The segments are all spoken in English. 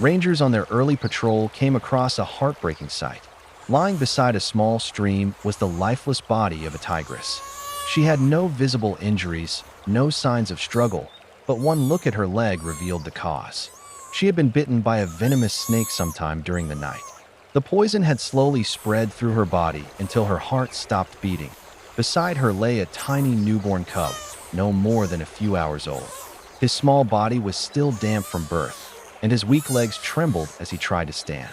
Rangers on their early patrol came across a heartbreaking sight. Lying beside a small stream was the lifeless body of a tigress. She had no visible injuries, no signs of struggle, but one look at her leg revealed the cause. She had been bitten by a venomous snake sometime during the night. The poison had slowly spread through her body until her heart stopped beating. Beside her lay a tiny newborn cub, no more than a few hours old. His small body was still damp from birth, and his weak legs trembled as he tried to stand.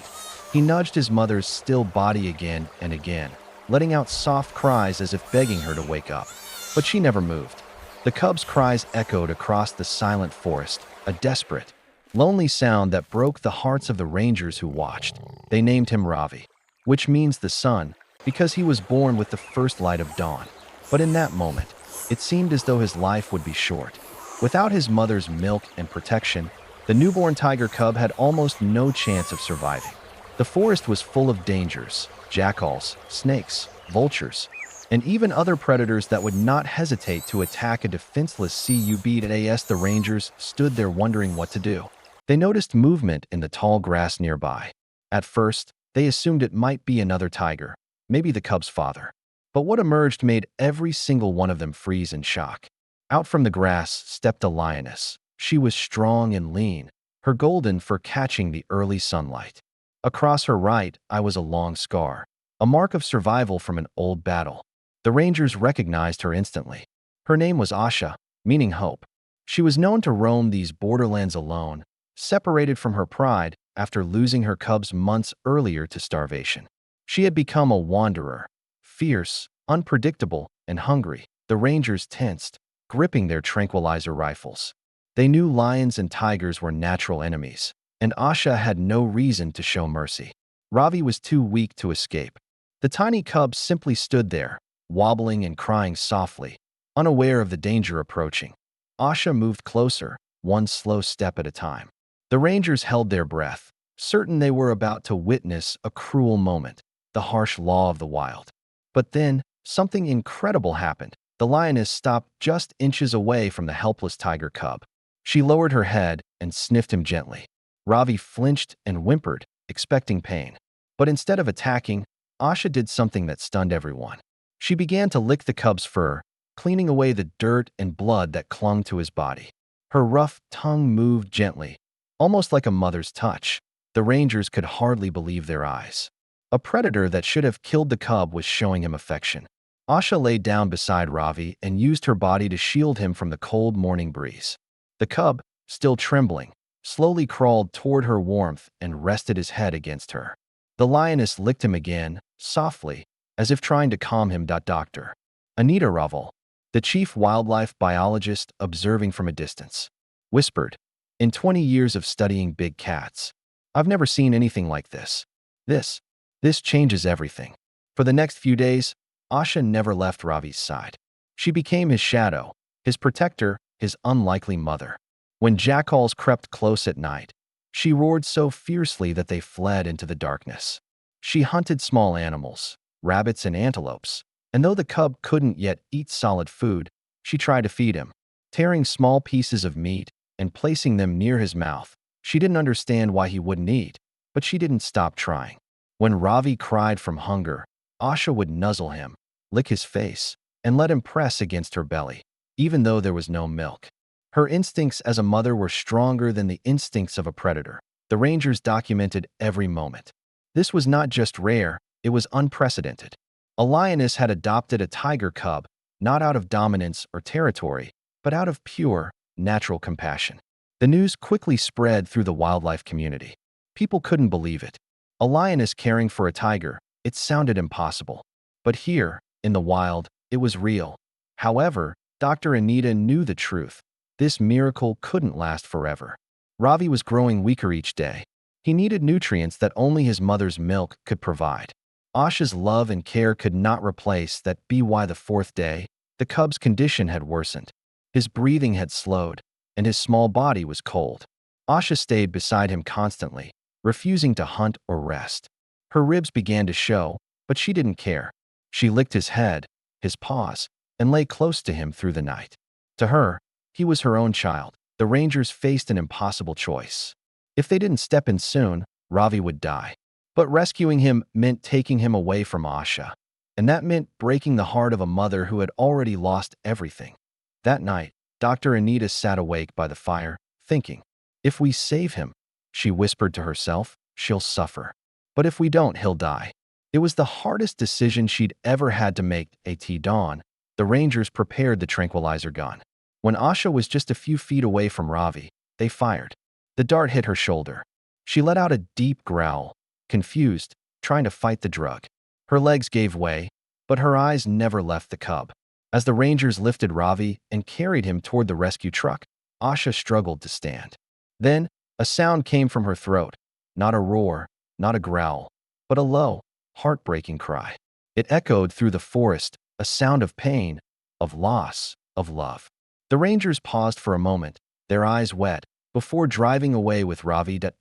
He nudged his mother's still body again and again, letting out soft cries as if begging her to wake up. But she never moved. The cub's cries echoed across the silent forest, a desperate, lonely sound that broke the hearts of the rangers who watched. They named him Ravi, which means the sun, because he was born with the first light of dawn. But in that moment, it seemed as though his life would be short. Without his mother's milk and protection, the newborn tiger cub had almost no chance of surviving. The forest was full of dangers: jackals, snakes, vultures, and even other predators that would not hesitate to attack a defenseless cub. The rangers stood there wondering what to do. They noticed movement in the tall grass nearby. At first, they assumed it might be another tiger, maybe the cub's father. But what emerged made every single one of them freeze in shock. Out from the grass stepped a lioness. She was strong and lean, her golden fur catching the early sunlight. Across her right eye was a long scar, a mark of survival from an old battle. The rangers recognized her instantly. Her name was Asha, meaning hope. She was known to roam these borderlands alone, separated from her pride after losing her cubs months earlier to starvation. She had become a wanderer, fierce, unpredictable, and hungry. The rangers tensed, gripping their tranquilizer rifles. They knew lions and tigers were natural enemies, and Asha had no reason to show mercy. Ravi was too weak to escape. The tiny cub simply stood there, wobbling and crying softly, unaware of the danger approaching. Asha moved closer, one slow step at a time. The rangers held their breath, certain they were about to witness a cruel moment, the harsh law of the wild. But then, something incredible happened. The lioness stopped just inches away from the helpless tiger cub. She lowered her head and sniffed him gently. Ravi flinched and whimpered, expecting pain. But instead of attacking, Asha did something that stunned everyone. She began to lick the cub's fur, cleaning away the dirt and blood that clung to his body. Her rough tongue moved gently, almost like a mother's touch. The rangers could hardly believe their eyes. A predator that should have killed the cub was showing him affection. Asha lay down beside Ravi and used her body to shield him from the cold morning breeze. The cub, still trembling, slowly crawled toward her warmth and rested his head against her. The lioness licked him again, softly, as if trying to calm him. Dr. Anita Raval, the chief wildlife biologist observing from a distance, whispered, "In 20 years of studying big cats, I've never seen anything like this. This changes everything." For the next few days, Asha never left Ravi's side. She became his shadow, his protector, his unlikely mother. When jackals crept close at night, she roared so fiercely that they fled into the darkness. She hunted small animals, rabbits and antelopes, and though the cub couldn't yet eat solid food, she tried to feed him, tearing small pieces of meat and placing them near his mouth. She didn't understand why he wouldn't eat, but she didn't stop trying. When Ravi cried from hunger, Asha would nuzzle him, lick his face, and let him press against her belly, even though there was no milk. Her instincts as a mother were stronger than the instincts of a predator. The rangers documented every moment. This was not just rare, it was unprecedented. A lioness had adopted a tiger cub, not out of dominance or territory, but out of pure, natural compassion. The news quickly spread through the wildlife community. People couldn't believe it. A lioness caring for a tiger, it sounded impossible. But here, in the wild, it was real. However, Dr. Anita knew the truth. This miracle couldn't last forever. Ravi was growing weaker each day. He needed nutrients that only his mother's milk could provide. Asha's love and care could not replace that. By the fourth day, the cub's condition had worsened. His breathing had slowed, and his small body was cold. Asha stayed beside him constantly, refusing to hunt or rest. Her ribs began to show, but she didn't care. She licked his head, his paws, and lay close to him through the night. To her, he was her own child. The rangers faced an impossible choice. If they didn't step in soon, Ravi would die. But rescuing him meant taking him away from Asha. And that meant breaking the heart of a mother who had already lost everything. That night, Dr. Anita sat awake by the fire, thinking, "If we save him," she whispered to herself, "she'll suffer. But if we don't, he'll die." It was the hardest decision she'd ever had to make. At dawn, the Rangers prepared the tranquilizer gun. When Asha was just a few feet away from Ravi, they fired. The dart hit her shoulder. She let out a deep growl, confused, trying to fight the drug. Her legs gave way, but her eyes never left the cub. As the Rangers lifted Ravi and carried him toward the rescue truck, Asha struggled to stand. Then, a sound came from her throat. Not a roar, not a growl, but a low, heartbreaking cry. It echoed through the forest, a sound of pain, of loss, of love. The Rangers paused for a moment, their eyes wet, before driving away with Ravi to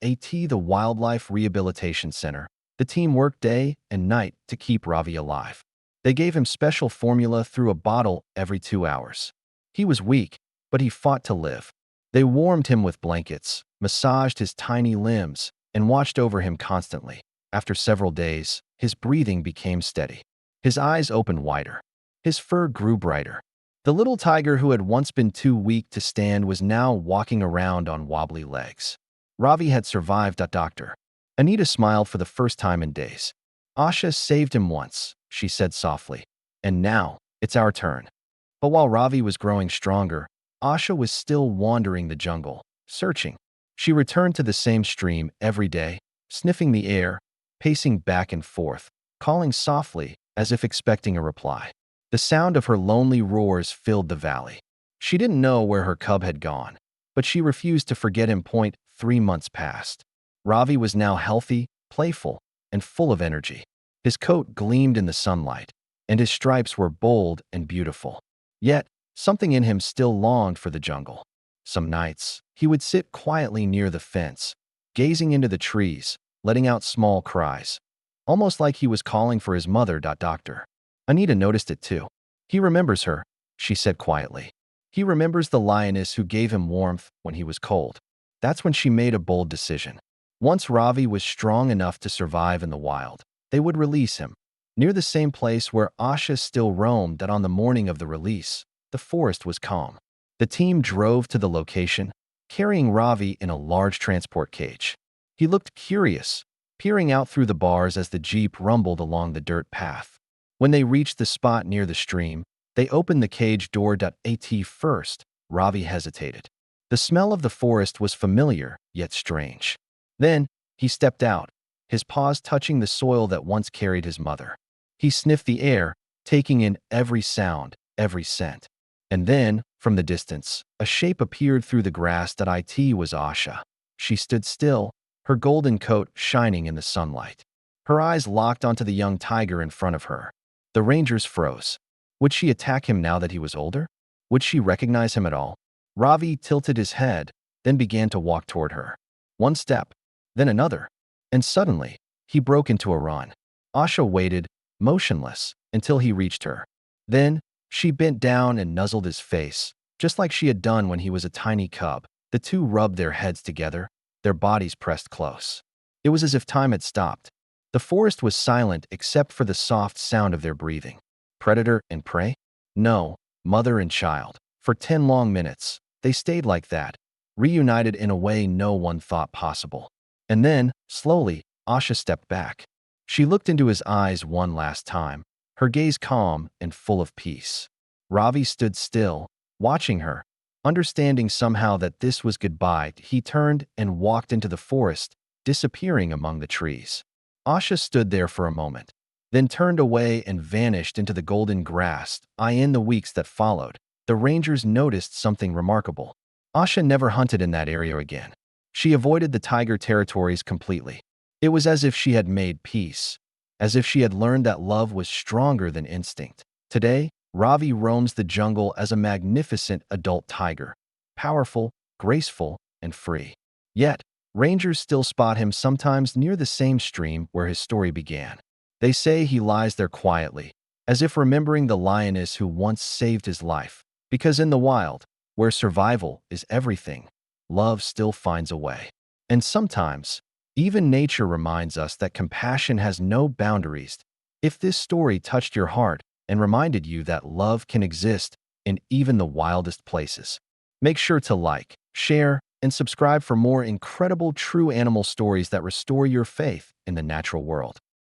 the Wildlife Rehabilitation Center. The team worked day and night to keep Ravi alive. They gave him special formula through a bottle every 2 hours. He was weak, but he fought to live. They warmed him with blankets, massaged his tiny limbs, and watched over him constantly. After several days, his breathing became steady. His eyes opened wider. His fur grew brighter. The little tiger who had once been too weak to stand was now walking around on wobbly legs. Ravi had survived. Doctor Anita smiled for the first time in days. "Asha saved him once," she said softly. "And now, it's our turn." But while Ravi was growing stronger, Asha was still wandering the jungle, searching. She returned to the same stream every day, sniffing the air, pacing back and forth, calling softly as if expecting a reply. The sound of her lonely roars filled the valley. She didn't know where her cub had gone, but she refused to forget him. 3 months passed. Ravi was now healthy, playful, and full of energy. His coat gleamed in the sunlight, and his stripes were bold and beautiful. Yet, something in him still longed for the jungle. Some nights, he would sit quietly near the fence, gazing into the trees, letting out small cries, almost like he was calling for his mother. Doctor Anita noticed it too. "He remembers her," she said quietly. "He remembers the lioness who gave him warmth when he was cold." That's when she made a bold decision. Once Ravi was strong enough to survive in the wild, they would release him. Near the same place where Asha still roamed. That on the morning of the release, the forest was calm. The team drove to the location, carrying Ravi in a large transport cage. He looked curious, peering out through the bars as the jeep rumbled along the dirt path. When they reached the spot near the stream, they opened the cage door. At first, Ravi hesitated. The smell of the forest was familiar, yet strange. Then, he stepped out, his paws touching the soil that once carried his mother. He sniffed the air, taking in every sound, every scent. And then, from the distance, a shape appeared through the grass. It was Asha. She stood still, her golden coat shining in the sunlight. Her eyes locked onto the young tiger in front of her. The Rangers froze. Would she attack him now that he was older? Would she recognize him at all? Ravi tilted his head, then began to walk toward her. One step, then another, and suddenly, he broke into a run. Asha waited, motionless, until he reached her. Then, she bent down and nuzzled his face, just like she had done when he was a tiny cub. The two rubbed their heads together, their bodies pressed close. It was as if time had stopped. The forest was silent except for the soft sound of their breathing. Predator and prey? No, mother and child. For 10 long minutes, they stayed like that, reunited in a way no one thought possible. And then, slowly, Asha stepped back. She looked into his eyes one last time, her gaze calm and full of peace. Ravi stood still, watching her, understanding somehow that this was goodbye. He turned and walked into the forest, disappearing among the trees. Asha stood there for a moment, then turned away and vanished into the golden grass. In the weeks that followed, the Rangers noticed something remarkable. Asha never hunted in that area again. She avoided the tiger territories completely. It was as if she had made peace, as if she had learned that love was stronger than instinct. Today, Ravi roams the jungle as a magnificent adult tiger, powerful, graceful, and free. Yet, Rangers still spot him sometimes near the same stream where his story began. They say he lies there quietly, as if remembering the lioness who once saved his life. Because in the wild, where survival is everything, love still finds a way. And sometimes, even nature reminds us that compassion has no boundaries. If this story touched your heart and reminded you that love can exist in even the wildest places, make sure to like, share, and subscribe for more incredible true animal stories that restore your faith in the natural world.